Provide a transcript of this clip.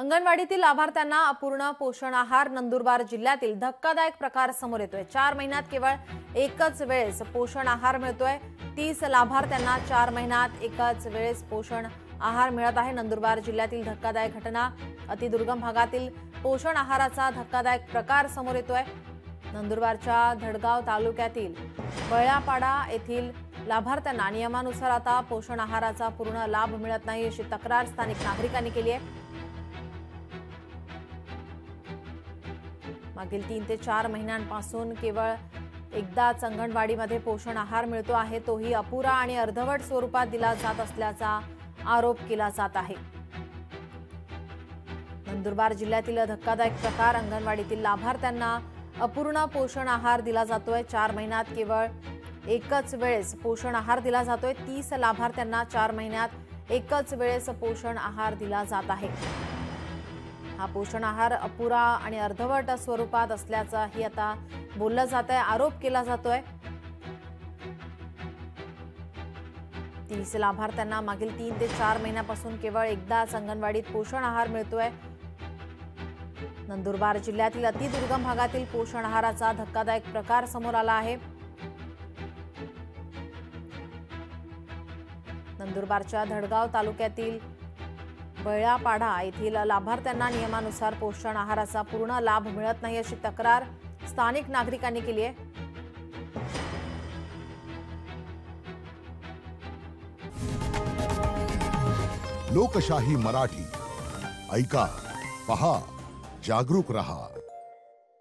अंगणवाडीतील लाभार्थ्यांना अपूर्ण पोषण आहार नंदुरबार जिल्ह्यातील धक्कादायक प्रकार समोर येतोय। 4 महिन्यात केवळ एकच वेळेस पोषण आहार मिळतोय। 30 लाभार्थ्यांना 4 महिन्यात एकच वेळेस पोषण आहार मिळत आहे। नंदुरबार जिल्ह्यातील धक्कादायक घटना, अतिदुर्गम भागातील पोषण आहाराचा धक्कादायक प्रकार समोर येतोय। नंदुरबारच्या धडगाव तालुक्यातील बळ्यापाडा येथील लाभार्थ्यांना नियमानुसार आता पोषण आहाराचा पूर्ण लाभ मिळत नाही, अशी तक्रार स्थानिक नागरिकांनी केली आहे। मागील 3 ते 4 महिन्यांपासून केवळ एकदाच अंगणवाडीमध्ये पोषण आहार मिळतो आहे, तोही अपुरा आणि अर्धवट स्वरूपात दिला जात असल्याचा आरोप केला जात आहे। नंदुरबार जिल्ह्यातील धक्कादायक प्रकार, अंगणवाडीतील लाभार्थ्यांना अपूर्ण पोषण आहार दिला जातोय। 4 महिन्यात केवळ एकच वेळेस पोषण आहार दिला जातोय। 30 लाभार्थ्यांना 4 महिन्यात एकच वेळेस पोषण आहार दिला जात आहे। हा पोषण आहार अपुरा आणि अर्धवट स्वरूपात असल्याचंही आता बोललं जात आहे, आरोप केला जातोय। 30 लाभार्थ्यांना मागील 3 ते 4 महिन्यापासून केवळ एकदाच अंगणवाडीत पोषण आहार मिळतोय। नंदुरबार जिल्ह्यातील अतिदुर्गम भागातील पोषण आहाराचा धक्कादायक प्रकार समोर आला आहे। नंदुरबारच्या धडगाव तालुक्यातील बळ्यापाडा येथील लाभार्थ्यांना नियमानुसार पोषण आहाराचा पूर्ण लाभ मिळत नाही, अशी तक्रार स्थानिक नागरिकांनी केली आहे। लोकशाही मराठी ऐका, पहा, जागरूक रहा।